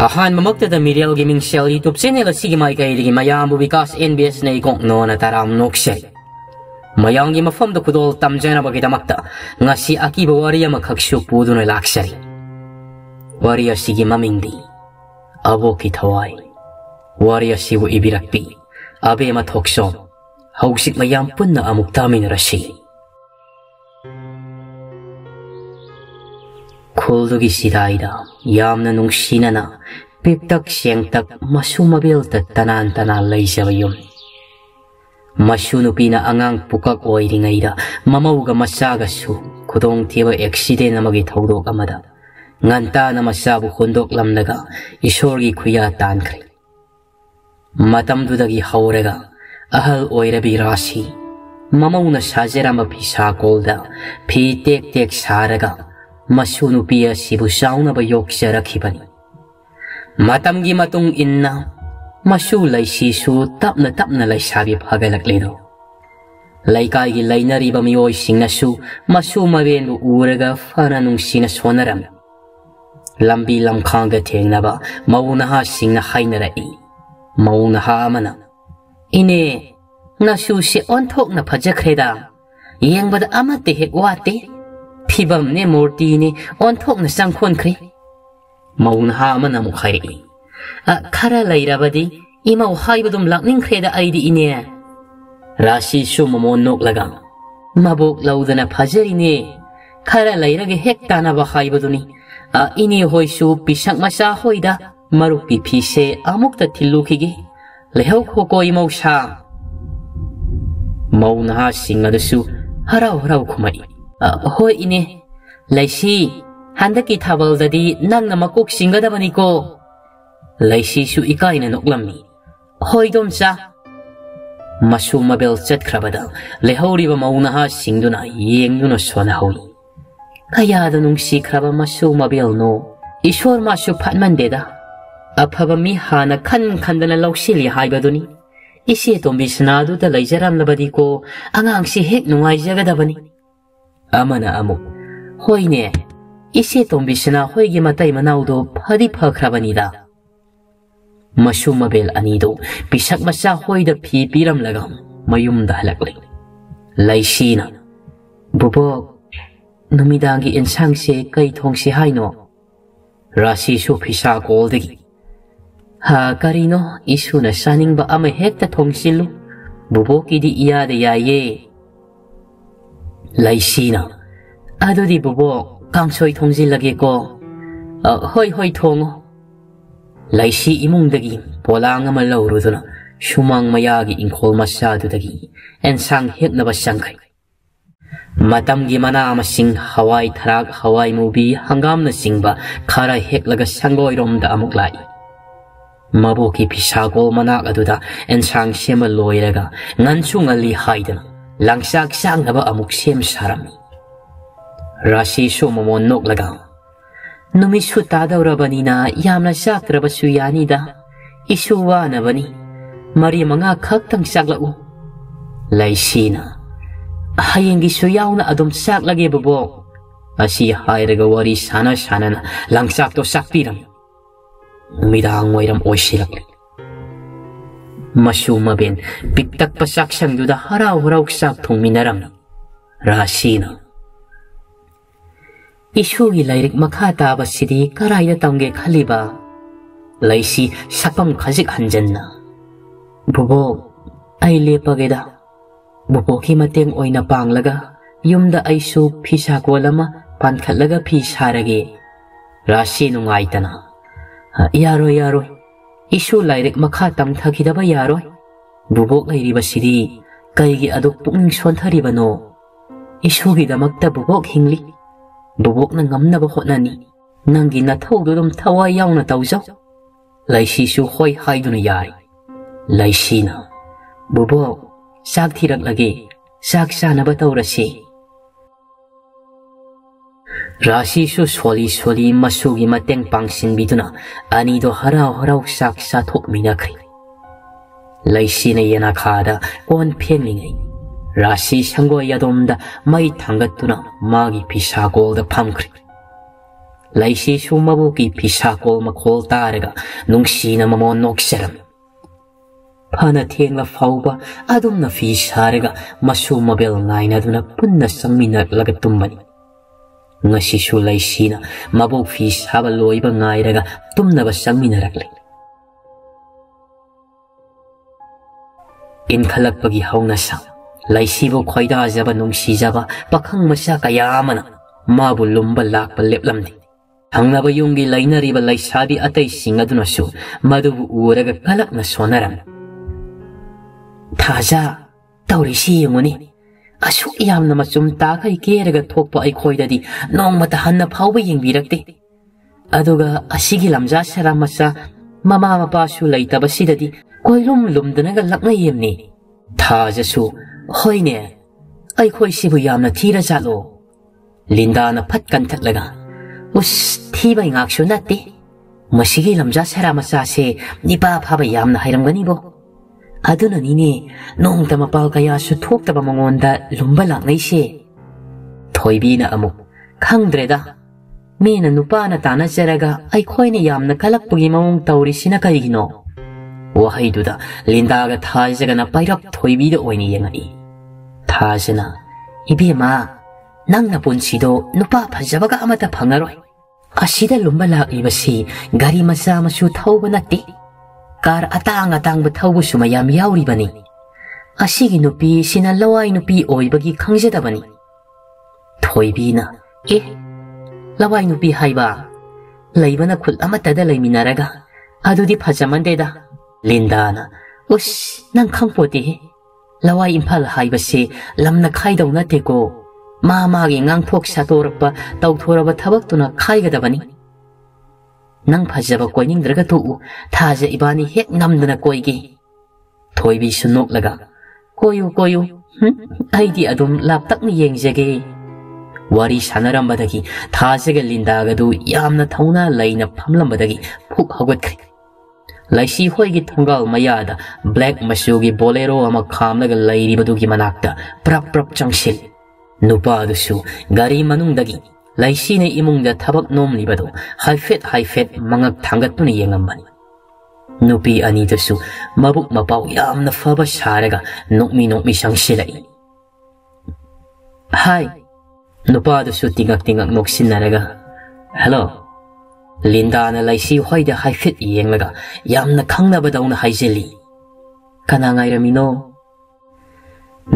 Ahan mamagta da Miriel Gaming Shell YouTube channel asigi mai kairigi mayambu Vikas NBS na ikong no na taram nokshay. Mayangi mafam da kudol tamjana bagidamakta nga si akiba wariya makhakshu pudo na lakshari. Wariya sige mamingdi, abo ki thawai. Wariya sibu ibirakpi, abe mathoksho, haugsik mayampun na amuktamin rashi. Kuldugi sidaida, yamna nung sinana, piptak siyengtak masumabil tanan laysabayum. Masunupi na angang pukak oiringayda, mamauga masagasu, kudong tiba ekside na magitawdok amada. Nganta na masabu kundok lamnaga, isorgi kuya tankri. Matamdudagi haurega, ahal oirabi rasi, mamaw na sajera mapisa kolda, pi tek saraga, masunupi asibu sauna bayok sarakibani. Matamgi matong inna, masu laysisu tapna laysabi pagalaklido. Laykaygi laynariba miyoy singnasu, masu mabenbu uraga fananung sinasonaram. Lambi lamkanga tengnaba, maunaha singna hainarai. Maunaha amana. Ine, nasu si ontok na pajakreda. Yengbada amate hekwate. Pibam ne morti ni ontok na sangkon kri. Maunaha amana mukhairi. Kara layrabadi, imaw haibadum lakning kreda aidi ine. Rashi sumamon lagang. Mabuk laudana pajari ne. Kara layrage hekta na ba haibaduni. Ini hoisu pisang masa hoida marupi pise amukta tilukigi. Lehaw koko imaw sa. Maunaha singadasu haraw kumai. Hoy ine, laysi, handaki tabal dadi nang na makuk singadabani ko. Laysi su ikay na nuklamni. Hoy domsa. Masumabel chat krabada, lehaw riba maunaha singduna yengduna sonahoy. Kaya nung si kraba masumabel no, isor masu patmandeda. Apaba mi hana kandana lausili haibaduni. Isi itong bisnado da layjaram labadi ko, ang si hek nungay jagadabani. Amana amuk, hoy ne, isi itong bisna hoy gimatay manawdo padi pakrabanida. Masumabel anido, bisak masa hoy da pipiram lagam, mayum da halakli. Laysina, bubog, numidangi insang si kay tong si hayno. Rasi su pisa koldagi. Ha karino, isu na saning ba amay hekta tong silu, bubog idi iya da yaye. Laysina, ado di bubog, kang soy tong silagi ko. Hoy tongo. Laysi imong dagi, pola nga malawro na, sumang mayagi ingkol masyado dagi, ensang hek na basyangkay. Matamgi mana masing hawai tharak hawai movie hangam na singba, kara hek laga sanggoy rom da amuklay. Mabuki pisagol manak aduda, ensang siyama loy laga, ngansung alihay na, langsak sang na ba amuk siyam sarami. Rasi sumamonok lagang. Numisu tadaw rabani na yamna sak rabasu yani da. Isuwa na bani. Mari mga kaktang saglau. Laysina. Hayang gisuyaw na adom sak lagi babok. Asi hayraga wari sana na langsak to sakpiram. Umidang wairam oisilak. Masuma ben bigtak pasak sang duda haraw sak tong minaram. Rasina. Isugi layrik makata ba sidi karay na tangge kaliba. Laysi sapam kasik hanjan na. Bubo, ay lepageda. Bubo kimateng oy na panglaga. Yumda ay su pisak walama pankatlaga pisarage. Rasi nung ay tana. Yaroy. Isu layrik makatang takida ba yaroy? Bubo layri ba sidi kaygi adok punging sontari ba no? Isugi da magta bubok hingli. Bubok na ngam na bakot na ni, nang ginataw dudom tawayaw na tawzaw. Laysi su hoy hay do na yari. Laysi na, bubok, sak tirak lagi, sak sana bataw rasi. Rasi su swali masugi mateng pangsin bito na, anido haraw sak sa tok minakri. Laysi na yanakada, on pemingay. Rasi sanggo yadomda may tangat na magi pisagol da pamkri. ꯂꯩꯁꯤ ꯁꯨ ꯃꯕꯨꯀꯤ ꯐꯤꯁꯥꯀꯣꯜ ꯃꯈꯣꯜ ꯇꯥꯔꯒ ꯅꯨꯡꯁꯤꯅ ꯃꯃꯣꯟ ꯅꯣꯛꯆꯔꯝꯃꯤ ꯐꯅ ꯊꯦꯡꯂ ꯐꯥꯎꯕ ꯑꯗꯨꯝꯅ ꯐꯤ ꯁꯥꯔꯒ ꯃꯁꯨ ꯃꯕꯦꯜ ꯉꯥꯏꯅꯗꯨꯅ ꯄꯨꯟꯅ ꯆꯪꯃꯤꯟꯅꯔꯛꯂꯒ ꯇꯨꯝꯕꯅꯤ ꯉꯁꯤꯁꯨ ꯂꯩꯁꯤꯅ ꯃꯕꯣꯛ ꯐꯤ ꯁꯥꯕ ꯂꯣꯏꯕ ꯉꯥꯏꯔꯒ ꯇꯨꯝꯅꯕ ꯆꯪꯃꯤꯟꯅꯔꯛꯂꯤ ꯏꯟꯈꯠꯂꯛꯄꯒꯤ ꯍꯧꯅꯁꯥ ꯂꯩꯁꯤꯕꯨ ꯈꯣꯏꯗꯥꯖꯕ ꯅꯨꯡꯁꯤꯖꯕ ꯄꯥꯈꯪ ꯃꯆꯥ ꯀꯌꯥ ꯑꯃꯅ ꯃꯥꯕꯨ ꯂꯨꯝꯕ ꯂꯥꯛꯄ ꯂꯦꯞꯂꯝꯗꯦ ꯊꯪꯅꯕ ꯌꯨꯝꯒꯤ ꯂꯩꯅꯔꯤꯕ ꯂꯩꯁꯥꯕꯤ ꯑꯇꯩꯁꯤꯡ ꯑꯗꯨꯅꯁꯨ ꯃꯗꯨꯕꯨ ꯎꯔꯒ ꯀꯂꯛꯅ ꯁꯣꯟꯅꯔꯝꯃꯤ ꯊꯥꯖ ꯇꯧꯔꯤꯁꯤ ꯌꯦꯡꯉꯨꯅꯤ ꯑꯁꯨꯛ ꯌꯥꯝꯅ ꯃꯆꯨꯝ ꯇꯥꯈꯩ ꯀꯦꯔꯒ ꯊꯣꯛꯄ ꯑꯩꯈꯣꯏꯗꯗꯤ ꯅꯣꯡꯃꯇ ꯍꯟꯅ ꯐꯥꯎꯕ ꯌꯦꯡꯕꯤꯔꯛꯇꯦ ꯑꯗꯨꯒ ꯑꯁꯤꯒꯤ ꯂꯝꯖꯥ ꯁꯔꯥ ꯃꯆꯥ ꯃꯃꯥ ꯃꯄꯥꯁꯨ ꯂꯩꯇꯕꯁꯤꯗꯗꯤ ꯀꯣꯏꯂꯨꯝ ꯂꯨꯝꯗꯅꯒ ꯂꯛꯅꯩꯌꯦꯝꯅꯤ ꯊꯥꯖꯁꯨ ꯍꯣꯏꯅꯦ ꯑꯩꯈꯣꯏꯁꯤꯕꯨ ꯌꯥꯝꯅ ꯊꯤꯔꯖꯥꯠꯂꯣ ꯂꯤꯟꯗꯥꯅ ꯐꯠ ꯀꯟꯊꯠꯂꯒ ꯎꯁ ꯊꯤꯕꯩ ꯉꯥꯛꯁꯨ ꯅꯠꯇꯦ ꯃꯁꯤꯒꯤ ꯂꯝꯖꯥ ꯁꯔꯥ ꯃꯆꯥꯁꯦ ꯅꯤꯄꯥ ꯐꯥꯕ ꯌꯥꯝꯅ ꯍꯩꯔꯝꯒꯅꯤꯕꯣ ꯑꯗꯨꯅꯅꯤꯅꯦ ꯅꯣꯡꯇ ꯃꯄꯥꯜ ꯀꯌꯥꯁꯨ ꯊꯣꯛꯇꯕ ꯃꯉꯣꯟꯗ ꯂꯨꯝꯕ ꯂꯥꯛꯅꯩꯁꯦ ꯊꯣꯏꯕꯤꯅ ꯑꯃꯨꯛ ꯈꯪꯗ꯭ꯔꯦꯗ ꯃꯤꯅ ꯅꯨꯄꯥꯅ ꯇꯥꯟꯅꯖꯔꯒ ꯑꯩꯈꯣꯏꯅ ꯌꯥꯝꯅ ꯀꯂꯛꯄꯒꯤ ꯃꯑꯣꯡ ꯇꯧꯔꯤꯁꯤꯅ ꯀꯔꯤꯒꯤꯅꯣ ꯋꯥꯍꯩꯗꯨꯗ ꯂꯤꯟꯗꯥꯒ ꯊꯥꯖꯒꯅ ꯄꯥꯏꯔꯞ ꯊꯣꯏꯕꯤꯗ ꯑꯣꯏꯅ ꯌꯦꯡꯉꯛꯏ ꯊꯥꯖꯅ ꯏꯕꯦꯝꯃ ꯅꯪꯅ ꯄꯨꯟꯁꯤꯗꯣ ꯅꯨꯄꯥ ꯐꯖꯕꯒ ꯑꯃꯠꯇ ꯐꯪꯉꯔꯣꯏ ꯑꯁꯤꯗ ꯂꯨꯝꯕ ꯂꯥꯛꯂꯤꯕꯁꯤ ꯒꯥꯔꯤ ꯃꯆꯥ ꯃꯁꯨ ꯊꯧꯕ ꯅꯠꯇꯦ ꯀꯥꯔ ꯑꯇꯥꯡ ꯑꯇꯥꯡꯕ ꯊꯧꯕꯁꯨ ꯃꯌꯥꯝ ꯌꯥꯎꯔꯤꯕꯅꯤ ꯑꯁꯤꯒꯤ ꯅꯨꯄꯤꯁꯤꯅ ꯂꯋꯥꯏ ꯅꯨꯄꯤ ꯑꯣꯏꯕꯒꯤ ꯈꯪꯖꯗꯕꯅꯤ ꯊꯣꯏꯕꯤꯅ ꯂꯋꯥꯏ ꯅꯨꯄꯤ ꯍꯥꯏꯕ ꯂꯩꯕꯅ ꯈꯨꯠ ꯑꯃꯠꯇꯗ ꯂꯩꯃꯤꯟꯅꯔꯒ ꯑꯗꯨꯗꯤ ꯐꯖꯃꯟꯗꯦꯗ ꯂꯤꯟꯗꯥꯅ ꯎꯁ ꯅꯪ ꯈꯪꯄꯣꯠꯇꯦꯍꯦ ꯂꯋꯥꯏ ꯏꯝꯐꯥꯜ ꯍꯥꯏꯕꯁꯦ ꯂꯝꯅ ꯈꯥꯏꯗꯧ ꯅꯠꯇꯦꯀꯣ ꯃꯥꯒꯤ ꯉꯥꯡꯊꯣꯛ ꯁꯥꯇꯣꯔꯛꯄ ꯇꯧꯊꯣꯔꯕ ꯊꯕꯛꯇꯨꯅ ꯈꯥꯏꯒꯗꯕꯅꯤ ꯅꯪ ꯐꯖꯕ ꯀꯣꯏꯅꯤꯡꯗ꯭ꯔꯒ ꯇꯣꯛꯎ ꯊꯥꯖ ꯏꯕꯥꯅꯤ ꯍꯦꯛ ꯅꯝꯗꯅ ꯀꯣꯏꯒꯦ ꯊꯣꯏꯕꯤꯁꯨ ꯅꯣꯛꯂꯒ ꯀꯣꯏꯌꯨ ꯑꯩꯗꯤ ꯑꯗꯨꯝ ꯂꯥꯞꯇꯛꯅ ꯌꯦꯡꯖꯒꯦ ꯋꯥꯔꯤ ꯁꯥꯟꯅꯔꯝꯕꯗꯒꯤ ꯊꯥꯖꯒ ꯂꯤꯟꯗꯥꯒꯗꯨ ꯌꯥꯝꯅ ꯊꯧꯅꯥ ꯂꯩꯅ ꯐꯝꯂꯝꯕꯗꯒꯤ ꯐꯨꯛ ꯍꯧꯒꯠꯈ꯭ꯔꯦ ꯂꯩꯁꯤ ꯍꯣꯏꯒꯤ ꯊꯣꯡꯒꯥꯜ ꯃꯌꯥꯗ ꯕ꯭ꯂꯦꯛ ꯃꯆꯨꯒꯤ ꯕꯣꯂꯦꯔꯣ ꯑꯃ ꯈꯥꯝꯂꯒ ꯂꯩꯔꯤꯕꯗꯨꯒꯤ ꯃꯅꯥꯛꯇ ꯄ꯭ꯔꯞ ꯆꯪꯁꯤꯜꯂꯤ ꯅꯨꯄꯥꯗꯨꯁꯨ ꯒꯥꯔꯤ ꯃꯅꯨꯡꯗꯒꯤ ꯂꯩꯁꯤꯅ ꯏꯃꯨꯡꯗ ꯊꯕꯛ ꯅꯣꯝꯂꯤꯕꯗꯨ ꯍꯥꯏꯐꯦꯠ ꯃꯉꯛ ꯊꯥꯡꯒꯠꯇꯨꯅ ꯌꯦꯡꯉꯝꯕꯅꯤ ꯅꯨꯄꯤ ꯑꯅꯤꯗꯨꯁꯨ ꯃꯕꯨꯛ ꯃꯄꯥꯎ ꯌꯥꯝꯅ ꯐꯕ ꯁꯥꯔꯒ ꯅꯣꯛꯃꯤ ꯆꯪꯁꯤꯜꯂꯛꯏ ꯍꯥꯏ ꯅꯨꯄꯥꯗꯨꯁꯨ ꯇꯤꯡꯉꯛ ꯅꯣꯛꯁꯤꯟꯅꯔꯒ ꯍꯦꯜꯂꯣ ꯂꯤꯟꯗꯥꯅ ꯂꯩꯁꯤ ꯍꯣꯏꯗ ꯍꯥꯏꯐꯦꯠ ꯌꯦꯡꯂꯒ ꯌꯥꯝꯅ ꯈꯪꯅꯕꯗꯧꯅ ꯍꯥꯏꯖꯤꯜꯂꯤ ꯀꯅꯥ ꯉꯥꯏꯔꯝꯃꯤꯅꯣ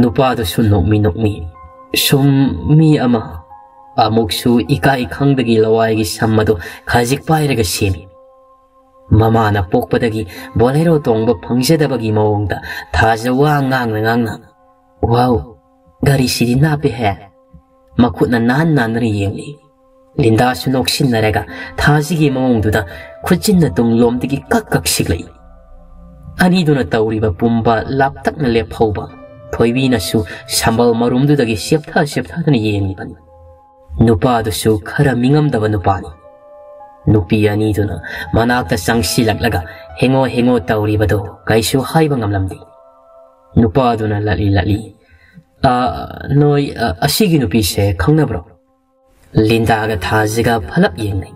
ꯅꯨꯄꯥꯗꯨꯁꯨ ꯅꯣꯛꯃꯤ ꯁꯨꯝ ꯃꯤ ꯑꯃ ꯑꯃꯨꯛꯁꯨ ꯏꯀꯥꯏ ꯈꯪꯗꯒꯤ ꯂꯋꯥꯏꯒꯤ ꯁꯝ ꯑꯗꯨ ꯈꯖꯤꯛ ꯄꯥꯏꯔꯒ ꯁꯦꯝꯃꯤ ꯃꯃꯥꯅ ꯄꯣꯛꯄꯗꯒꯤ ꯕꯣꯂꯦꯔꯣ ꯇꯣꯡꯕ ꯐꯪꯖꯗꯕꯒꯤ ꯃꯑꯣꯡꯗ ꯊꯥꯖ ꯋꯥ ꯉꯥꯡꯅ ꯋꯥꯎ ꯒꯥꯔꯤꯁꯤꯗꯤ ꯅꯥꯞꯄꯦꯍꯦ ꯃꯈꯨꯠꯅ ꯅꯥꯟꯅ ꯌꯦꯡꯂꯤ ꯂꯤꯟꯗꯥꯁꯨ ꯅꯣꯛꯁꯤꯟꯅꯔꯒ ꯊꯥꯖꯤꯒꯤ ꯃꯑꯣꯡꯗꯨꯗ ꯈꯨꯠꯆꯤꯟꯅ ꯇꯨꯡꯂꯣꯝꯗꯒꯤ ꯀꯛ ꯁꯤꯛꯂꯛꯏ ꯑꯅꯤꯗꯨꯅ ꯇꯧꯔꯤꯕ ꯄꯨꯝꯕ ꯂꯥꯞꯇꯛꯅ ꯂꯦꯞꯍꯧꯕ ꯊꯣꯏꯕꯤꯅꯁꯨ ꯁꯝꯕꯜ ꯃꯔꯨꯝꯗꯨꯗꯒꯤ ꯆꯦꯞꯊꯗꯨꯅ ꯌꯦꯡꯂꯤꯕꯅꯤ ꯅꯨꯄꯥꯗꯨꯁꯨ ꯈꯔ ꯃꯤꯉꯝꯗꯕ ꯅꯨꯄꯥꯅꯤ ꯅꯨꯄꯤ ꯑꯅꯤꯗꯨꯅ ꯃꯅꯥꯛꯇ ꯆꯪꯁꯤꯜꯂꯛꯂꯒ ꯍꯦꯡꯉꯣ ꯇꯧꯔꯤꯕꯗꯨ ꯀꯩꯁꯨ ꯍꯥꯏꯕ ꯉꯝꯂꯝꯗꯦ ꯅꯨꯄꯥꯗꯨꯅ ꯂꯠꯂꯤ ꯅꯣꯏ ꯑꯁꯤꯒꯤ ꯅꯨꯄꯤꯁꯦ ꯈꯪꯅꯕ꯭ꯔꯣ ꯂꯤꯟꯗꯥꯒ ꯊꯥꯖꯒ ꯐꯂꯞ ꯌꯦꯡꯅꯩ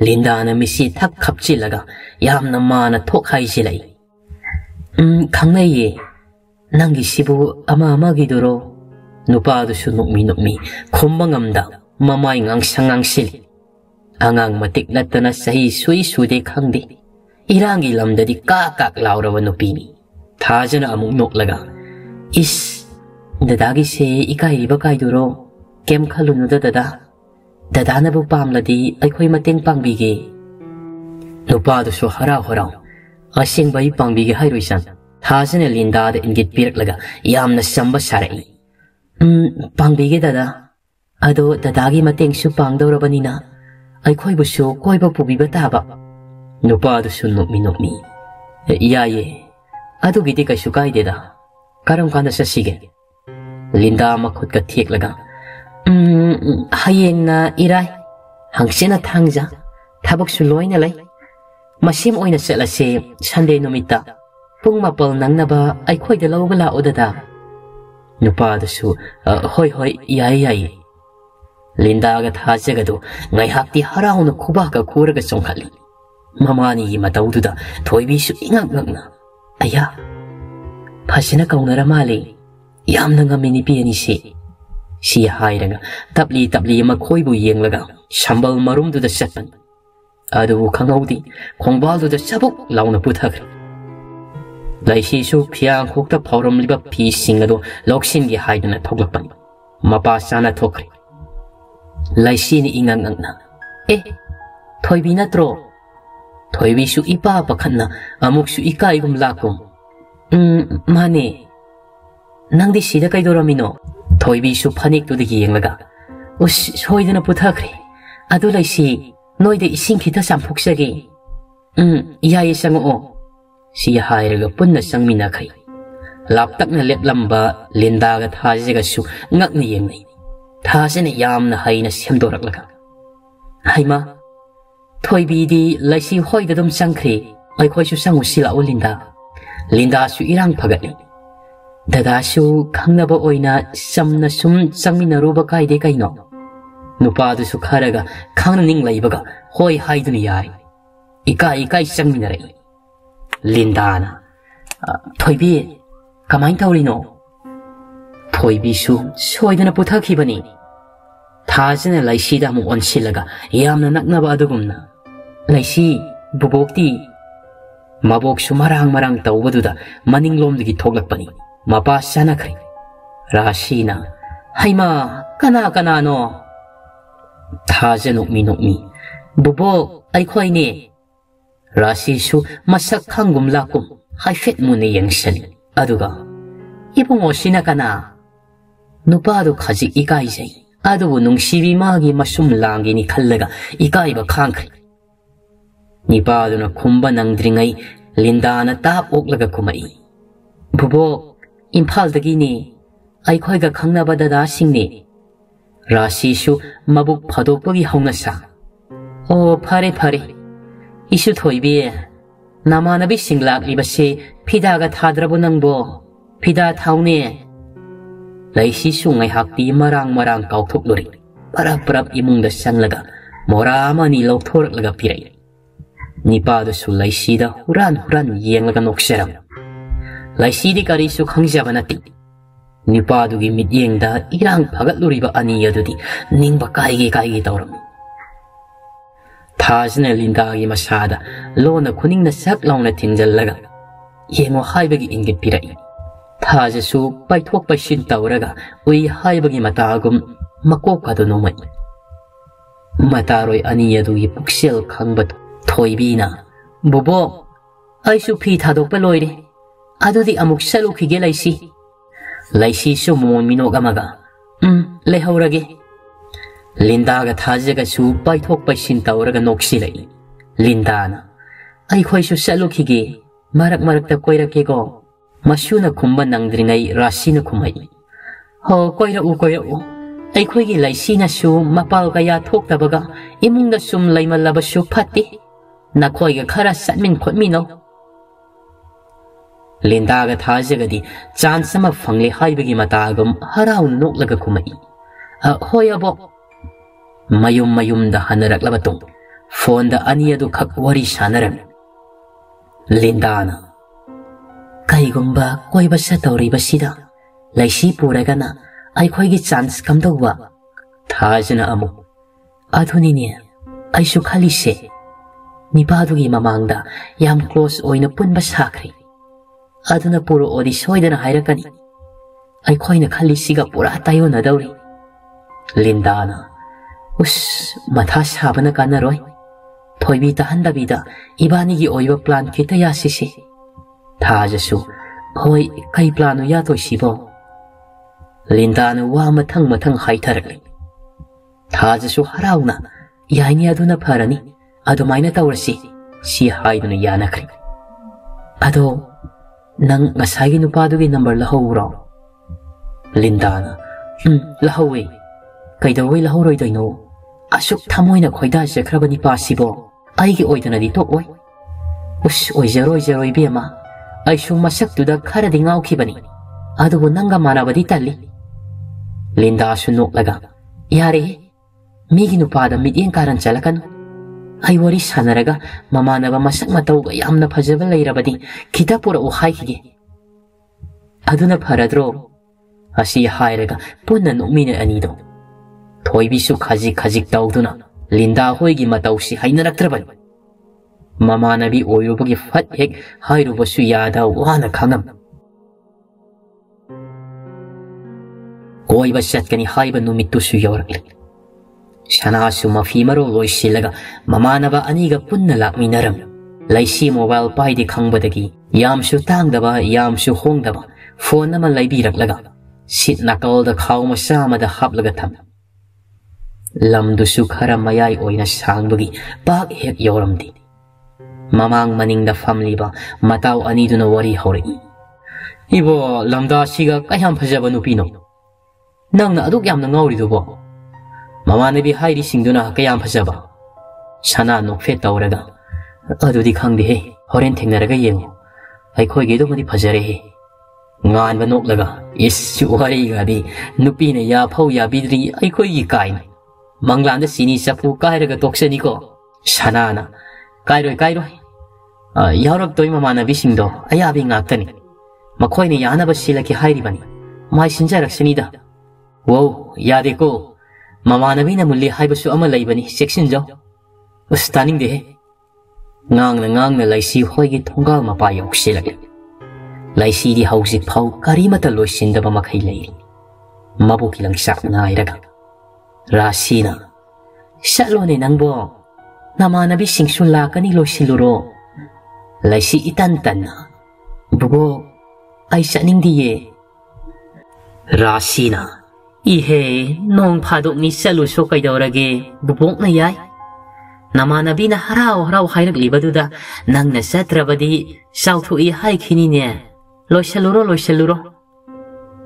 ꯂꯤꯟꯗꯥꯅ ꯃꯤꯁꯤ ꯊꯛ ꯈꯞꯆꯤꯜꯂꯒ ꯌꯥꯝꯅ ꯃꯥꯅ ꯊꯣꯛ ꯍꯥꯏꯖꯤꯜꯂꯛꯏ ꯈꯪꯅꯩꯌꯦ ꯅꯪꯒꯤꯁꯤꯕꯨ ꯑꯃꯒꯤꯗꯨꯔꯣ ꯅꯨꯄꯥꯗꯨꯁꯨ ꯅꯣꯛꯃꯤ ꯈꯨꯝꯕ ꯉꯝꯗ ꯃꯃꯥꯏ ꯉꯥꯡꯁꯤꯜꯂꯤ ꯑꯉꯥꯡ ꯃꯇꯤꯛ ꯅꯠꯇꯅ ꯆꯍꯤ ꯁꯨꯗꯦ ꯈꯪꯗꯦ ꯏꯔꯥꯡꯒꯤ ꯂꯝꯗꯗꯤ ꯀꯥꯛ ꯂꯥꯎꯔꯕ ꯅꯨꯄꯤꯅꯤ ꯊꯥꯖꯅ ꯑꯃꯨꯛ ꯅꯣꯛꯂꯒ ꯏꯁ ꯗꯗꯥꯒꯤꯁꯦ ꯏꯀꯥꯏꯔꯤꯕ ꯀꯥꯏꯗꯨꯔꯣ ꯀꯦꯝ ꯈꯜꯂꯨꯅꯨꯗ ꯗꯗꯥꯅꯕꯨ ꯄꯥꯝꯂꯗꯤ ꯑꯩꯈꯣꯏ ꯃꯇꯦꯡ ꯄꯥꯡꯕꯤꯒꯦ ꯅꯨꯄꯥꯗꯨꯁꯨ ꯍꯔꯥꯎ ꯑꯁꯦꯡꯕꯩ ꯄꯥꯡꯕꯤꯒꯦ ꯍꯥꯏꯔꯣꯏꯁꯟ ꯊꯥꯖꯅ ꯂꯤꯟꯗꯥꯗ ꯏꯪꯒꯤꯠ ꯄꯤꯔꯛꯂꯒ ꯌꯥꯝꯅ ꯆꯝꯕ ꯁꯥꯔꯛꯏ ꯄꯥꯡꯕꯤꯒꯦ ꯗꯗꯥ ꯑꯗꯣ ꯗꯗꯥꯒꯤ ꯃꯇꯦꯡꯁꯨ ꯄꯥꯡꯗꯧꯔꯕꯅꯤꯅ ꯑꯩꯈꯣꯏꯕꯨꯁꯨ ꯀꯣꯏꯕ ꯄꯨꯕꯤꯕ ꯇꯥꯕ ꯅꯨꯄꯥꯗꯨꯁꯨ ꯅꯣꯛꯃꯤ ꯌꯥꯏꯌꯦ ꯑꯗꯨꯒꯤꯗꯤ ꯀꯩꯁꯨ ꯀꯥꯏꯗꯦꯗ ꯀꯔꯝ ꯀꯥꯟꯗ ꯆꯠꯁꯤꯒꯦ ꯂꯤꯟꯗꯥ ꯃꯈꯨꯠꯀ ꯊꯦꯛꯂꯒ ꯍꯌꯦꯡꯅ ꯏꯔꯥꯏ ꯍꯪꯆꯤꯠꯅ ꯊꯥꯡꯖ ꯊꯕꯛꯁꯨ ꯂꯣꯏꯅ ꯂꯩ ꯃꯁꯤꯝ ꯑꯣꯏꯅ ꯆꯠꯂꯁꯦ ꯁꯟꯗꯦ ꯅꯨꯃꯤꯠꯇ ꯄꯨꯡ 9 ꯅꯪꯅꯕ ꯑꯩꯈꯣꯏꯗ ꯂꯧꯕ ꯂꯥꯛꯑꯣ ꯗꯗꯥ ꯅꯨꯄꯥꯗꯨꯁꯨ ꯍꯣꯏ ꯌꯥꯏꯌꯦ ꯂꯤꯟꯗꯥꯒ ꯊꯥꯖꯒꯗꯨ ꯉꯥꯏꯍꯥꯛꯇꯤ ꯍꯔꯥꯎꯅ ꯈꯨꯕꯥꯛꯀ ꯈꯨꯔꯒ ꯆꯣꯡꯈꯠꯂꯤ ꯃꯃꯥꯅꯤꯒꯤ ꯃꯇꯧꯗꯨꯗ ꯊꯣꯏꯕꯤꯁꯨ ꯏꯉꯛ ꯉꯛꯅ ꯑꯌꯥ ꯐꯖꯅ ꯀꯧꯅꯔ ꯃꯥꯜꯂꯤ ꯌꯥꯝꯅ ꯉꯝꯃꯤ ꯅꯨꯄꯤ ꯑꯅꯤꯁꯤ ꯁꯤ ꯍꯥꯏꯔꯒ ꯇꯞꯂꯤ ꯇꯞꯂꯤ ꯃꯈꯣꯏꯕꯨ ꯌꯦꯡꯂꯒ ꯁꯝꯕꯜ ꯃꯔꯨꯝꯗꯨꯗ ꯆꯠꯄꯅꯤ ꯑꯗꯨꯕꯨ ꯈꯪꯍꯧꯗꯦ ꯈꯣꯡꯕꯥꯜꯗꯨꯗ ꯆꯕꯨꯛ ꯂꯥꯎꯅ ꯄꯨꯊꯈ꯭ꯔꯦ ꯂꯩꯁꯤꯁꯨ ꯐꯤꯌꯥꯡꯈꯣꯛꯇ ꯐꯥꯎꯔꯝꯂꯤꯕ ꯐꯤꯁꯤꯡ ꯑꯗꯨ ꯂꯧꯁꯤꯟꯒꯦ ꯍꯥꯏꯗꯨꯅ ꯊꯣꯛꯂꯛꯄꯅꯤ ꯃꯄꯥ ꯆꯥꯅ ꯊꯣꯛꯈ꯭ꯔꯦ ꯂꯩꯁꯤꯅ ꯏꯉꯛ ꯉꯛꯅ ꯊꯣꯏꯕꯤ ꯅꯠꯇ꯭ꯔꯣ ꯊꯣꯏꯕꯤꯁꯨ ꯏꯄꯥ ꯄꯥꯈꯠꯅ ꯑꯃꯨꯛꯁꯨ ꯏꯀꯥꯏꯒꯨꯝ ꯂꯥꯛꯀꯨꯝ ꯃꯥꯅꯦ ꯅꯪꯗꯤ ꯁꯤꯗ ꯀꯩꯗꯧꯔꯝꯃꯤꯅꯣ ꯊꯣꯏꯕꯤꯁꯨ ꯐꯅꯦꯛꯇꯨꯗ ꯌꯦꯡꯂꯒ ꯎꯁ ꯁꯣꯏꯗꯅ ꯄꯨꯊꯈ꯭ꯔꯦ ꯑꯗꯨ ꯂꯩꯁꯤ ꯅꯣꯏꯗ ꯏꯁꯤꯡ ꯈꯤꯇ ꯆꯥꯝꯊꯣꯛꯆꯒꯦ ꯌꯥꯏꯌꯦ ꯆꯪꯉꯛꯑꯣ ꯁꯤ ꯍꯥꯏꯔꯒ ꯄꯨꯟꯅ ꯆꯪꯃꯤꯟꯅꯈ꯭ꯔꯦ ꯂꯥꯞꯇꯛꯅ ꯂꯦꯞꯂꯝꯕ ꯂꯤꯟꯗꯥꯒ ꯊꯥꯖꯒꯁꯨ ꯉꯛꯅ ꯌꯦꯡꯅꯩ ꯊꯥꯖꯅ ꯌꯥꯝꯅ ꯍꯩꯅ ꯁꯦꯝꯗꯣꯔꯛꯂꯒ ꯍꯩꯃꯥ ꯊꯣꯏꯕꯤꯗꯤ ꯂꯩꯁꯤ ꯍꯣꯏꯗ ꯑꯗꯨꯝ ꯆꯪꯈ꯭ꯔꯦ ꯑꯩꯈꯣꯏꯁꯨ ꯆꯪꯉꯨꯁꯤ ꯂꯥꯛꯑꯣ ꯂꯤꯟꯗꯥꯁꯨ ꯏꯔꯥꯡ ꯐꯒꯠꯂꯤ ꯗꯗꯥꯁꯨ ꯈꯪꯅꯕ ꯑꯣꯏꯅ ꯆꯝꯅ ꯁꯨꯝ ꯆꯪꯃꯤꯟꯅꯔꯨꯕ ꯀꯥꯏꯗꯦ ꯀꯩꯅꯣ ꯅꯨꯄꯥꯗꯨꯁꯨ ꯈꯔꯒ ꯈꯪꯅꯅꯤꯡ ꯂꯩꯕꯒ ꯍꯣꯏ ꯍꯥꯏꯗꯨꯅ ꯌꯥꯔꯦ ꯏꯀꯥꯏ ꯆꯪꯃꯤꯟꯅꯔꯛꯏ ꯂꯤꯟꯗꯥꯅ ꯊꯣꯏꯕꯤ ꯀꯃꯥꯏꯅ ꯇꯧꯔꯤꯅꯣ ꯊꯣꯏꯕꯤꯁꯨ ꯁꯣꯏꯗꯅ ꯄꯨꯊꯈꯤꯕꯅꯤ ꯊꯥꯖꯅ ꯂꯩꯁꯤꯗ ꯑꯃꯨꯛ ꯑꯣꯟꯁꯤꯜꯂꯒ ꯌꯥꯝꯅ ꯅꯛꯅꯕ ꯑꯗꯨꯒꯨꯝꯅ ꯂꯩꯁꯤ ꯕꯨꯕꯣꯛꯇꯤ ꯃꯕꯣꯛꯁꯨ ꯃꯔꯥꯡ ꯇꯧꯕꯗꯨꯗ ꯃꯅꯤꯡꯂꯣꯝꯗꯒꯤ ꯊꯣꯛꯂꯛꯄꯅꯤ ꯃꯄꯥ ꯆꯥꯅꯈ꯭ꯔꯦ ꯔꯥꯁꯤꯅ ꯍꯩꯃꯥ ꯀꯅꯥꯅꯣ ꯊꯥꯖ ꯅꯣꯛꯃꯤ ꯕꯨꯕꯣꯛ ꯑꯩꯈꯣꯏꯅꯦ ꯔꯥꯁꯤꯁꯨ ꯃꯁꯛ ꯈꯪꯒꯨꯝ ꯂꯥꯛꯀꯨꯝ ꯍꯥꯏꯐꯦꯠ ꯃꯨꯟꯅ ꯌꯦꯡꯁꯤꯜꯂꯤ ꯑꯗꯨꯒ ꯏꯕꯨꯡꯉꯣꯁꯤꯅ ꯀꯅꯥ ꯅꯨꯄꯥꯗꯨ ꯈꯖꯤꯛ ꯏꯀꯥꯏꯖꯩ ꯑꯗꯨꯕꯨ ꯅꯨꯡꯁꯤꯕꯤ ꯃꯥꯒꯤ ꯃꯁꯨꯝ ꯂꯥꯡꯒꯦꯅꯤ ꯈꯜꯂꯒ ꯏꯀꯥꯏꯕ ꯈꯥꯡꯈ꯭ꯔꯦ ꯅꯤꯄꯥꯗꯨꯅ ꯈꯨꯝꯕ ꯅꯪꯗ꯭ꯔꯤꯉꯩ ꯂꯤꯟꯗꯥꯅ ꯇꯥꯞ ꯑꯣꯛꯂꯒ ꯈꯨꯝꯃꯛꯏ ꯕꯨꯕꯣꯛ ꯏꯝꯐꯥꯜꯗꯒꯤꯅꯤ ꯑꯩꯈꯣꯏꯒ ꯈꯪꯅꯕ ꯗꯗꯥꯁꯤꯡꯅꯤ ꯔꯥꯁꯤꯁꯨ ꯃꯕꯨꯛ ꯐꯥꯗꯣꯛꯄꯒꯤ ꯍꯧꯅꯁꯥ ꯑꯣ ꯐꯔꯦ 이슈 토이비 나마나비 싱락 리바시 피다가 타드라보 낭보 피다 타우네 라이시 숭아이 학디 마랑 까우톡로리 빠랍 이몽다 샹라가 모라마니 럭토락라가 피라이 니빠도 수 라이시다 후란 이행라가 녹세람 라이시디 까리수 강자바나띠 니빠도기 밑이행다 이랑 바갓로리바 아니여두디 닝바 까이게 떠오름 타즈네 린다기 마사다 로나 쿠닝나 싹 라우나 틴젤라가 예모 하이버기 인게 피라이 타즈수 빠이톡 빠신 따오라가 우이 하이버기 마타금 마코카도 노마이 마타로이 아니야두기 북실 강바도 토이비나 부보 아이수 피 타독바 로이리 아두디 아묵 살로키게 라이시 수몬 미노가마가 레하우라게 린다가 타즈가수 빠이톡 빠신 따오라가 녹시라이 린다나 아이코이수 살로키게 마락다 꼬이라케고 마슈나 kumba nangdringai rasina kumai ho koirau aikoigi laisina su mapal kaya thoktabaga imungda sum laimalaba su phatti nakhoiga khara satmin khotmino lindaga thajagadi chance ma phangle haibagi matagum harau noklaga kumai hoyabo mayum da hanaraklaba tung phone da aniadu khak wari sanaram lindana ꯀꯩꯒꯨꯝꯕ ꯀꯣꯏꯕ ꯆꯠꯇꯧꯔꯤꯕꯁꯤꯗ ꯂꯩꯁꯤ ꯄꯨꯔꯒꯅ ꯑꯩꯈꯣꯏꯒꯤ ꯆꯥꯟꯁ ꯀꯝꯗꯧꯕ ꯊꯥꯖꯅ ꯑꯃꯨꯛ ꯑꯗꯨꯅꯤꯅꯦ ꯑꯩꯁꯨ ꯈꯜꯂꯤꯁꯦ ꯅꯤꯄꯥꯗꯨꯒꯤ ꯃꯃꯥꯡꯗ ꯌꯥꯝ ꯀ꯭ꯂꯣꯁ ꯑꯣꯏꯅ ꯄꯨꯟꯕ ꯁꯥꯈ꯭ꯔꯦ ꯑꯗꯨꯅ ꯄꯨꯔꯛꯑꯣꯗꯤ ꯁꯣꯏꯗꯅ ꯍꯥꯏꯔꯛꯀꯅꯤ ꯑꯩꯈꯣꯏꯅ ꯈꯜꯂꯤꯁꯤꯒ ꯄꯨꯔꯥ ꯇꯥꯏꯌꯣꯟꯅꯗꯧꯔꯤ ꯂꯤꯟꯗꯥꯅ ꯎꯁ ꯃꯊꯥ ꯁꯥꯕꯅ ꯀꯥꯟꯅꯔꯣꯏ ꯊꯣꯏꯕꯤ ꯇꯥꯍꯟꯗꯕꯤꯗ ꯏꯕꯥꯅꯤꯒꯤ ꯑꯣꯏꯕ ꯄ꯭ꯂꯥꯟ ꯈꯤꯇ ꯌꯥꯁꯤꯁꯦ 타자수 호이 카이 플라노 야토 시보 린다는 와 마탕 하이타르리 타자수 하라우나 야이니아두나 파라니 아도 마이나 타오르시 시 하이두나 야나크리 아도 낭 마사기 누파두기 넘버 라호우로 린다나 라호웨 카이다웨 라호로이도이노 아숙 타모이나 코이다 셰크라바니 파시보 아이기 오이드나디 토오이 우스 오이제로이 비에마 아이슈 마삭두다 카라디 나오키바니 아두부 낭가 마나바디 딸리 린다슈 녹라가 야레 Migi nupada mityeng karan chalakan. Ay wari sanaraga mamanaba masak matauga yamna phajaba leirabadi khita pura uhai khige. Aduna pharadro asi hairaga punna nokmina anido. Thoibisu khaji khajik tawduna Linda hoigi matausi hainaraktrabani. Mamanabi oirubagi fat hek hairubasu yada wana khangam. Koiba chatkani haiba numittusu yawrakli. Shanasu mafimaro loisilaga mamanaba aniga punna lakminaram. Laisi mobile paidi khangbadagi yamsu tangdaba yamsu hongdaba phone nama laibiraklaga sit nakalda khawma samada haplaga tham. Lamdusu khara mayai oina sangbagi pak hek yawramdi. Mamang maningda famliba matau aniduna wari hawrai. Ibo lamda siga kayam phajaba nupino. Nangna aduk yamna ngawridubo. Mamanabi hairi singduna kayam phajaba. Sana nokfe tawraga. Adudi khangdi he horen thengnaraga yengo. Aikhoigedo madi phajare he. Ngan ba noklaga is wari gadi nupina ya phau ya bidri aikhoigi kaina. Manglanda sini sapu kairaga toksani ko. Sanana kairoi. Yaurab toy mamanabi singdo ayabi ngaktani. Makhoina yanaba silaki hairibani. Mai sinjaraksani da. Wow, yade ko. Mamanabi na muli haibasu ama laibani section jo. Ustaning de he. Ngang na laisi hoigi thongal mapa yoksilagi. Laisi di hausik phau karimata loisindaba makhai leiri. Mabukilang sak ngairaga. Rasina. Salone nangbo. Namanabi singsun lakani loisiluro. Laisi itan tanna. Bubo ay saning diye. Rasina. Ihe nong padok ni saluso kay daurage bubok na yay. Namanabi na haraw hayrak libaduda nang nasatrabadi sautu ihay kinine. Loisaluro.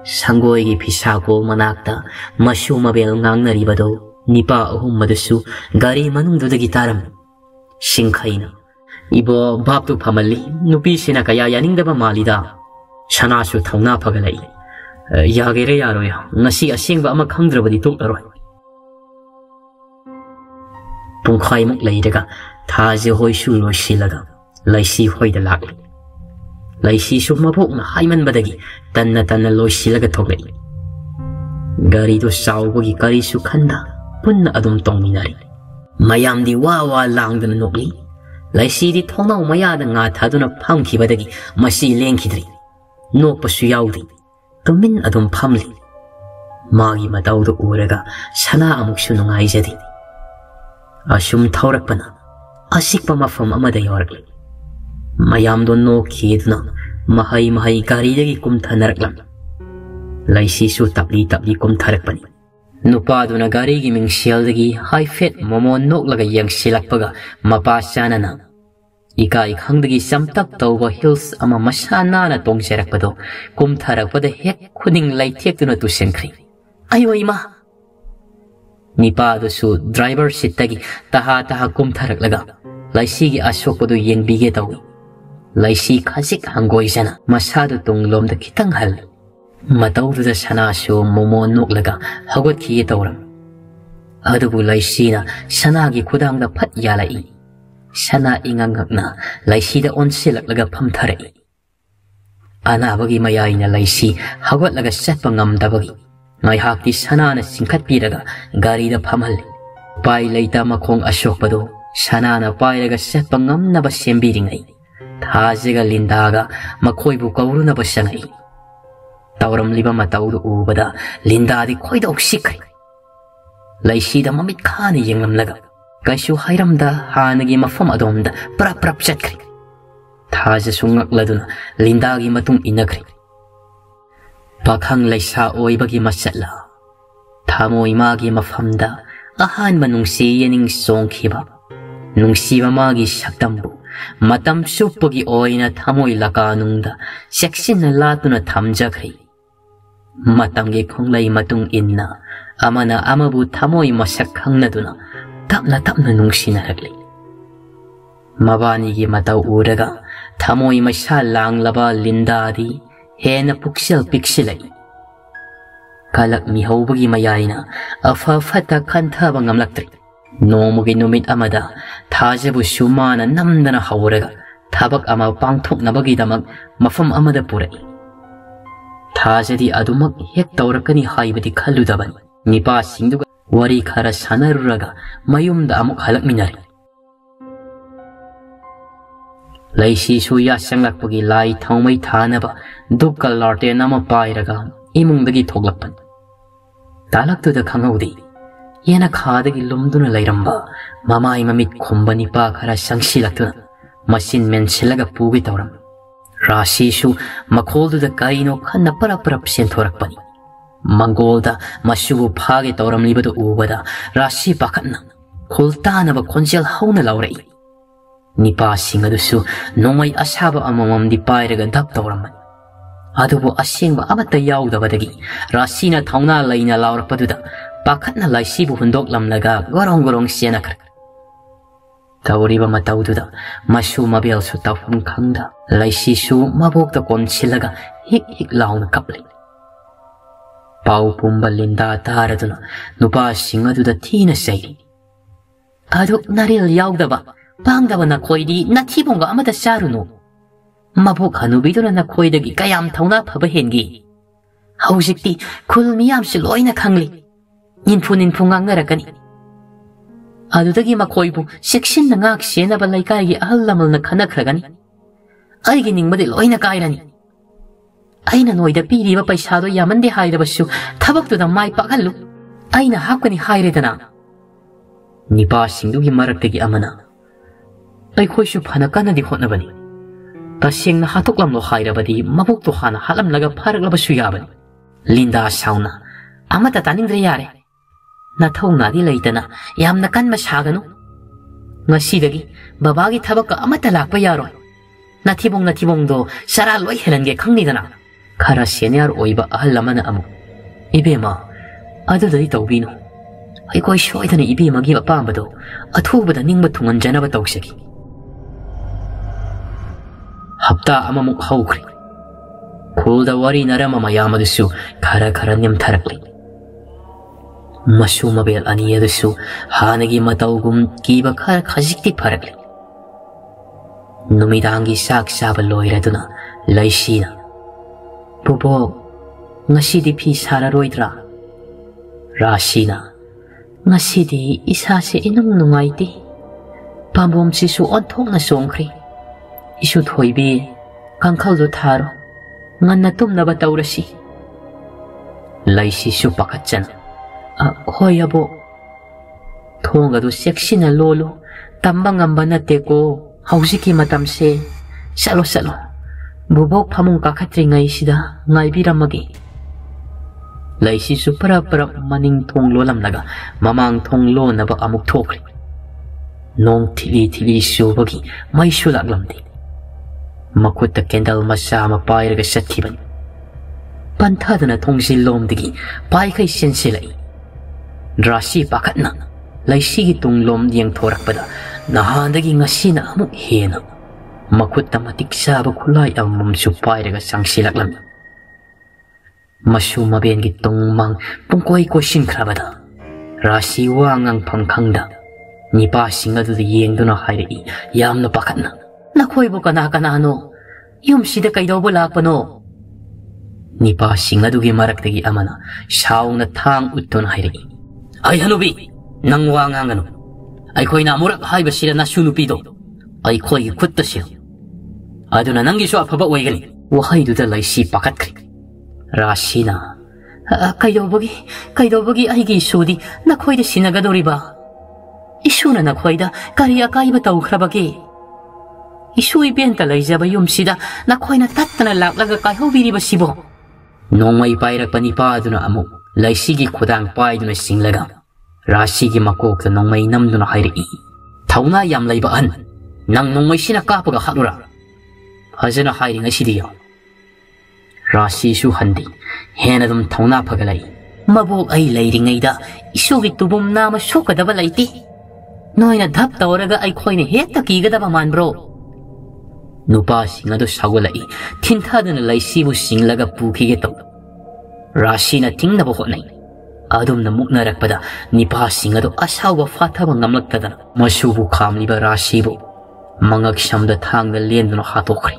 Sanggoygi pisako manakta masu mabel ngang naribado nipa ahum madasu gari manungdudagi taram. Singkhaina. Ibo babtu pamali nupi sina kaya yaningdaba malida. Shanasu thongna pagalai. Yagere yaroya ngasi asingba ama khangdrabadi toklaroy. Pungkhai muk leidaga thaje hoisu loisilaga laisi hoida lakli. Laisi su mabukna haiman badagi tanna loisilaga thoklai. Gari do sawbagi kari su khanda punna adum tongminari. Mayamdi wa langdana nokli. Laisi di thongnau mayada nga thaduna phamkhibadagi masi lengkhidri. Nokpasu yaudi. Tumin adum phamli. Magi mataudu uraga sana amuksu nungaijadi. Asum thaurakpana asikpa mafam amada yawaragli. Mayamdo no khidna mahai garidagi kumthanaraklam. Laisi su tapli kumtharakpani. Nupaduna garigi mingsialdagi high fit momo noklaga yangsilakpaga mapasyanana. Ika ikhangdagi samtak tawba hills ama masanana tongserakpado kumtharakpada hek khuning laithekduna tusenkri. Ayo ima. Nipado su driver seat-tagi taha kumtharaklaga laisigi asokpado yengbige tawi. Laisi khajik hangoisana masado tunglomda khitang hal. Mataududa sanasu momo noklaga hagot khiye tawram. Adubu laisina sanagi khudangda phat yalai. Sana ingangakna laisida onsilaklaga phamtharai. Anabagi mayayna laisi hagotlaga satpa ngamdabagi. Ngaihakti sanana singkhatpiraga garida phamhalli. Pai leita makhong asokpado sanana pairaga satpa ngamnaba sembiringai. Thajiga lindaga makhoibu kaurunaba sangai. Tawramliba mataudu ubada lindadi khoidok sikri. Laisida mamit khani yenglamlaga. Kaisu hairamda hanagi mafam adomda prap chatkri. Thaja sungakladuna lindagi matung inakri. Pakhang laisa oibagi masatla. Thamoi magi mafamda ahan manungsi yening songkhiba. Nungsiba magi saktambu matam supagi oina thamoi lakanungda seksinna latuna thamjakri. Matamgi khonglai matung inna amana amabu thamoi masak khangnaduna tapna nungsinaragli. Mabanigi matau uraga thamoi masa langlaba lindadi hena puksel piksilai. kalak mihawbagi mayayna afa fata kantaba ngamlaktri nomugi numit amada thajabu shumana namdana hawraga thabak ama pangthoknabagi damak mafam amada purai thajadi adumak hek tawrakani haibadi khalludabani nipa singduga wari khara sanaruraga mayumda amuk halakminari laisi suya sanglakpagi lai thongmai thanaba dukkal larte nama pairaga imungdagi thoglakpan talaktuda khangaudi yena khadagi lumduna lairamba mamai mamit khombani pa khara sangsilaktuna masin mensilaga pugi tawram rashi su makholduda kaino khanna parap senthorakpani mangolda masubu phage tawram libadu ubada rashi pakatna kholtanaba khonjel hauna laurai nipa singadusu nomai asaba amamam di pairaga dap tawramani adubu asengba amata yaudabadagi rasina thauna laina laurakpaduda pakatna laisibu hundok lamlaga gorong sianakar tawriba mataududa masu mabel su tawfam khangda laisi su mabokta konsilaga hik launa kapli pau pumba linda taraduna nupa singaduda thina sairi adu naril yaudaba bangdaba na koidi nathibonga amada saruno mabok hanubiduna na koidagi kayam thauna phaba hengi haujikti khul miyam si loina khangli ninphu ngangarakani adudagi makoibu section na ngak sena ba laikai gi ahlamal na khanakragani aigi ningmadi loina kairani aina noida piri ba paisa do yamande hairabasu thabak tu da mai pakallu aina hakani hairedana nipa singdugi maraktagi amana ai khoisu phana kanadi hotnabani tasengna hatoklamlo hairabadi mabuk tu hana halam laga pharaklabasu yabani linda sauna amata taningdre yare na thongna di leitana yamna kanma saganu ngasidagi babagi thabaka amata lakpa yaro nathibong do sara loi helange khangnidana khara senior oiba ahalamana amu ibema adudai tawbino ai koi shoidana ibema gi apambado athubada ningba thungan janaba tawsaki hapta amamuk hawkri khulda wari narama mayamadusu khara nyam tharakli masu mabel aniyadusu hanagi matawgum kiba khara khajikti pharakli numidangi sak saba loiraduna laisina bobo ngasidi phi sararoidra rashina ngasidi isase inung nungaiti pambom sisu onthokna songkhri isu thoibi kangkhaldu tharo nganna tumnaba tawrasi laisi su pakachana hoi abo thongadu seksina lolo tambangamba nate ko hausiki matamse salo bubok phamung kakhatri ngai sida ngai biramagi laisi su para maning thong lolam laga mamang thong lo naba amuk thokri nong thili su bagi mai su laglamdi makutta kendal masa ma pairaga sathibani panthadana thongsil lomdigi pai kai sensilai rashi pakatna laisi gi tunglom diang thorakpada nahandagi ngasina amuk hena makutta matik saba khulai amum su pairaga sangsilaklami masu maben gi tungmang pungkoi ko sinkrabada rashi wangang phangkhangda nipa singadu yengduna hairi yamna pakatna nakhoibu kana no yum sida kaidobo lakpano nipa singadu gi maraktagi amana shauna thang utton hairi ai hanubi nang wangangano ai khoina murak haiba sira na sunupi do ai khoi khutta sil aduna nangi so afaba oigani wahaidu da laisi pakatkri rashina kaidobogi ai gi sudi na khoida sinagadoriba isuna na khoida kariya kaiba tawkhrabagi isui benta laijaba yumsida na khoina tattana laklaga kaihobiriba sibo nongmai pairakpani paduna amu laisigi khudang paiduna singlaga rashigi makokta nongmai namduna hairi thauna yam laiba an nang nongmai sina kapaga halura hajana hairi ngasidi ya rashi su handi hena dum thauna phagalai mabok ai lairingaida isugi tubum nama sokadaba laiti noina dhap tawraga ai khoina hekta kigadaba manbro nupa singadu sagolai thinthadana laisibu singlaga pukhige taw Rashina tingna ba hotnai adum na mukna rakpada nipa singado asawa fathaba ngamlaktadana mashubu khamliba Rashibu mangak shamda thangda lenduna hatokri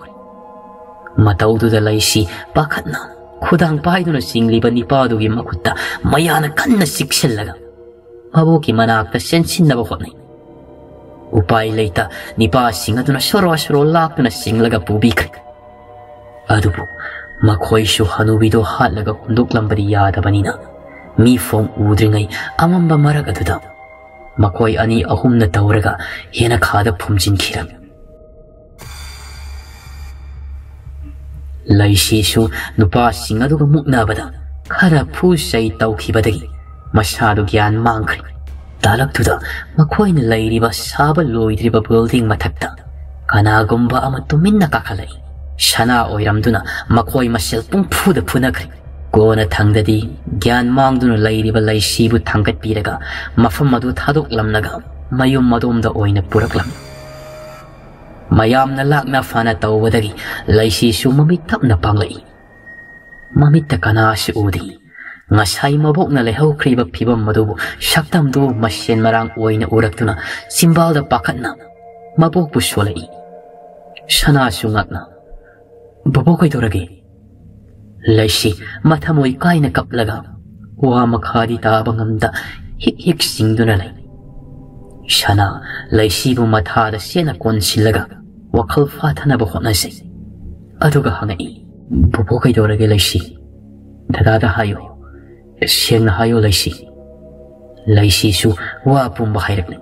mataududa laisi pakhatna khudang paiduna singliba nipadugi makutta mayana kanna sikshallaga maboki manakta sensinnaba hotnai upai leita nipa singaduna shoro laktuna singlaga pubikri adubu makoishu hanubido hatlaga hunduklambadi yadabanina mi fong udringai amamba maragaduda makoi ani ahumna tawraga hena khada phumjinkiram laishishu nupa singaduga muknabada khara phusai tawkhibadagi masadu gyan mangkhri talaktuda makoina lairiba saba loidriba building mathakta kanagumba ama tuminna kakhalai shana oiramduna makoi masel pungphuda phunakri Gona thangdadi gyan mangduna lairiba laisibu thangkat piraga mafam madu thadok lamnaga mayum madumda oina puraklam mayamna lakna fana tawwadagi laisisu mamit tapna panglai mamitta kanashi udi ngasai mabokna lehawkriba phibam madubu shaktamdu masyen marang oina uraktuna simbalda pakhatna mabokpu solai shana sungakna babokoi doragi Laisi mathamoi kaina kaplaga wa makhadi tabangamda hik singduna lai shana laisi bu mathada sena konsilaga wakhal fathana ba khonase aduga hangai bubo kai dorage laisi dada hayo sengna hayo laisi su wa pumba hairakni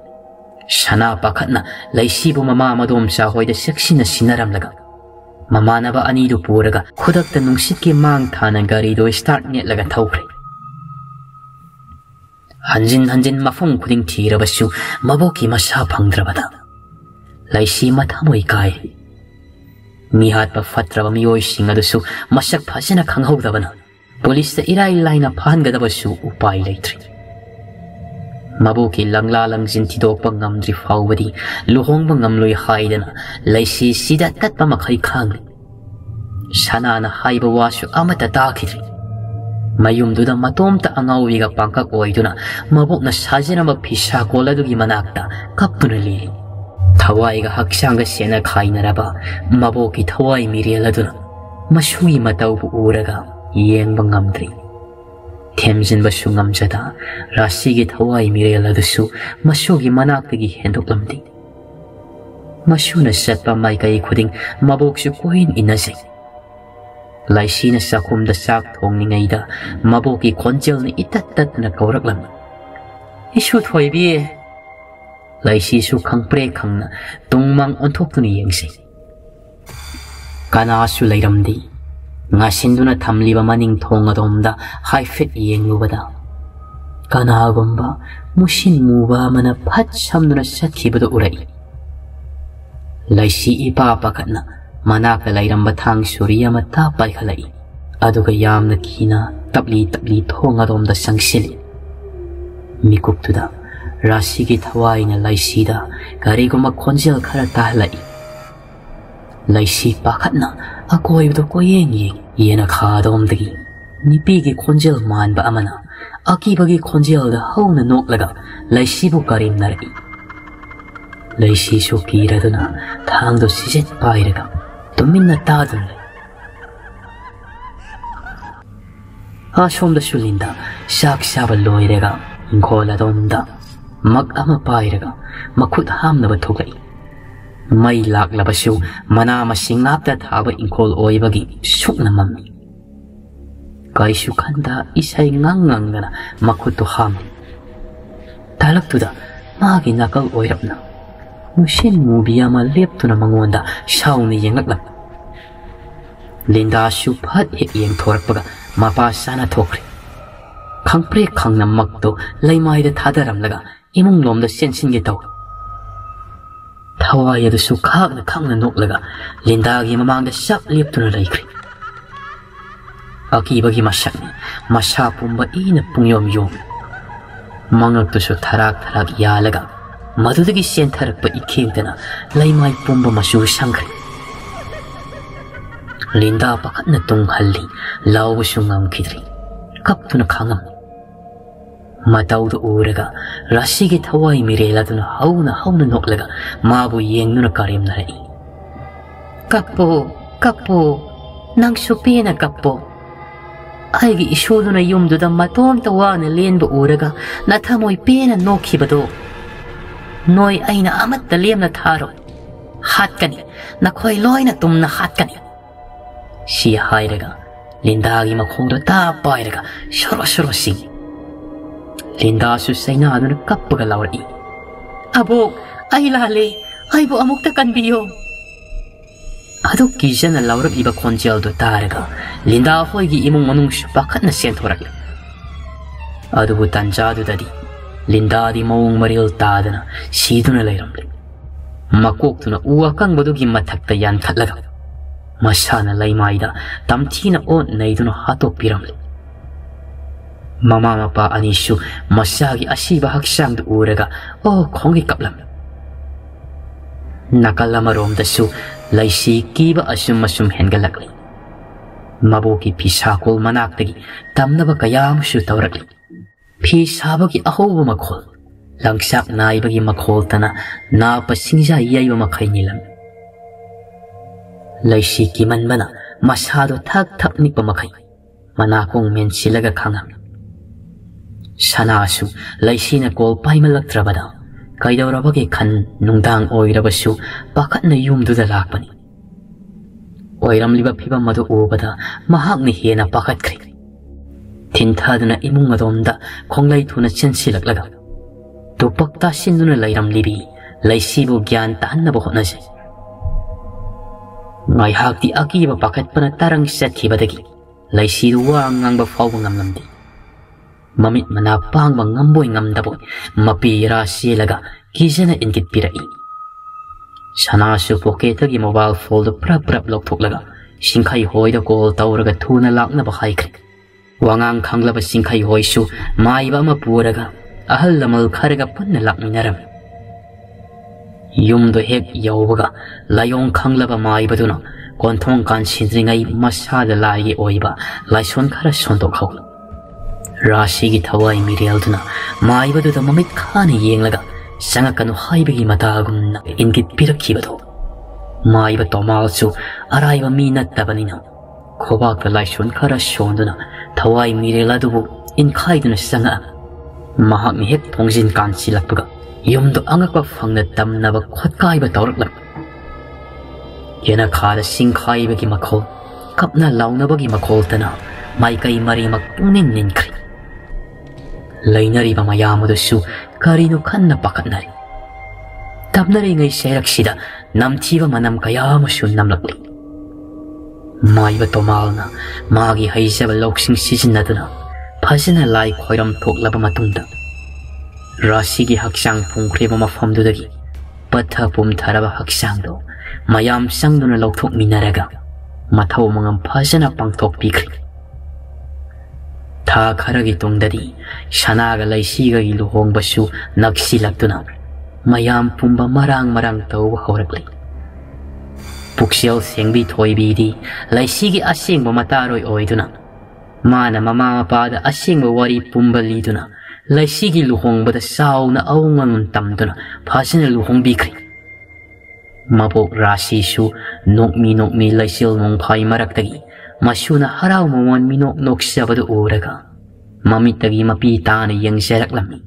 shana pakhatna laisi bu mama madom sa hoida seksina sinaramlaga Mamanaba anidu puraga khudakta nungsikki mang thana garido start netlaga thawkhri hanjin mafung khuding thirabasu maboki masa phangdrabada laisi mathamoi kai mihat pa fatraba miyoi singadusu masak phasina khanghaudabana police ta irai laina phangadabasu upai leitri maboki langla langjin thidokpa ngamdri fawbadi luhongba ngamloi haidana laisi sida tatpa makhai khang Sanana haiba wasu amata takidri mayumduda matomta angawiga pangkak oiduna mabokna sajinama phisa koladugi manakta kapuna liri thawaiga haksanga sena khainaraba maboki thawai mireladuna masui mataubu uraga yengba ngamdri themjinba sungamjada rasigi thawai mireladusu masugi manaktagi hendoklamdi masuna satpa maikai khuding maboksu koin inasai Laisina sakum da sak thong ni ngaida maboki konjel ni itat na kauraklam isu thoibi laisi su khangpre khangna tungmang onthok tu ni yengsi kana su lairamdi ngasinduna thamliba maning thong adomda high fit yenglubada kana gomba mushin muba mana phat samduna sakhibadu urai laisi ipa pakatna Manaka lairamba thang surya mata paikhalai aduga yamna kina tabli thonga domda sangsili mikuptuda rasigi thawaina laisida garigoma khonjel khara tahlai laisi pakhatna akoibdo koyeng yena khadomdagi nipigi khonjel manba amana akibagi khonjel da hauna noklaga laisibu karim narai laisi su kiraduna thangdo sijet pairaga Tuminna tadun Ashom da shulinda shak shaba loirega inkola domda mag ama pairaga makut hamna bathugai mai lak labasu mana masingapta thaba inkol oibagi sukna mammi kai shukhanda isai ngangnangana makutu ham talaktuda magi nakal oirapna Mushin mubiya ma leptuna mangonda shauni yenglaklam Linda shu phat yeng thorakpaga mapa sana thokri khangpre khangna makto laimai da thadaramlaga imung lomda sensin ge taw thawai adu su khangna noklaga Linda gi mamang da shap leptuna laikri aki bagi masakni masha pumba ina pungyom yom mangak tu su tharak yalaga Madudagi sentharakpa ikhengdana laimai pumba masu sangkhri Linda pakatna tunghalli laubu sungam khidri kaptuna khangam mataudu uraga rasigi thawai mireladuna hauna noklaga mabu yengnuna karimnarai kappo nang supena kappo aigi isuduna yumduda matom tawana lenbu uraga nathamoi pena nokhibado noi aina amatta lemna tharo hatkani nakhoi loina tumna hatkani si hairaga lindagi makhongdo ta pairaga shoro sing linda su saina aduna kappaga lawri abo ai lale ai bo amukta kanbiyo adu kijana lawrak iba khonjel do taraga linda hoigi imung manung su pakhatna sentorak adu bu tanjadu dadi linda di mawung maril tadana siduna leiramle makok tuna uwa kang bodugi mathakta yan khatlaga masana laimaida tamthina on neiduna hatok piramle mama mapa anishu masagi asiba haksang du uraga khongi kaplam nakalama rom dasu laisi kiba asum hengalakli maboki pisakol manaktagi tamnaba kayam su tawrakli pisabagi ahoba makhol langsak naibagi makhol tana na pasingja yaiba makhainilam laisi kimanbana masado thak nipa makhai manakong mensilaga khangam sanasu laisina kol paimalaktrabada kaidawrabagi khan nungdang oirabasu pakhatna yumduda lakpani oiramliba phibam madu ubada mahakni hena pakhatkri thinthaduna imung adomda khonglai thuna chensilaklaga tupakta sinduna lairamlibi laisibu gyan tahanna bohnaje ngai hakti akiba pakhatpana tarang sathibadagi laisidu wa ngangba fawba ngamlamdi mamit mana pangba ngamboy ngamdaboy mapira silaga kijana ingit pirai sanasu poketagi mobile phone do prap lokthok singkhai hoida call tawraga thuna lakna ba khaikri wangang khanglaba singkhai hoisu maiba ma puraga ahal lamal kharaga punna lakminaram yumdo hek yawbaga layong khanglaba maibaduna konthong kan sindringai masada lai oiba laison khara sondok haw Rashigi thawai miriyalduna maibaduna mamit khana yenglaga sangakanu haibagi matagumna ingit pirakhibado maiba tomalsu araiba mi nattabanina khobakta laison khara sonduna thawai mireladubu in khaiduna sanga mahakni hek pongjin kan silakpaga yumdo angakpa phangna tamnaba khotkaiba tawraklak yena khara singkhaibagi makhol kapna launabagi makhol tana maikai mari mak pungnin ninkhri lainari ba mayamudasu karino khanna pakatnari tamnari ngai seraksida namthiba manam kayamusu namlakli maiba tomalna magi haijaba loksing sisinaduna phajana lai khoiram thoklaba matungda Rashigi haksang pungkreba mafamdudagi patha pumtharaba haksangdo mayam sangduna lokthok minaraga mathau mangam phajana pangthok pikri tha kharagi tungdadi shanaga laisiga luhongbasu naksilakduna mayam pumba marang taw hawrakli puksial sengbi thoibidi laisigi asengba mataroi oiduna mana mama pada asengba wari pumba liduna laisigi luhongbada sauna awnganun tamduna phajana luhongbikri mabok Rashisu nokmi laisil nongphai maraktagi masuna haraw mawan minok noksabadu uraga mamitagi mapi tana yang seraklam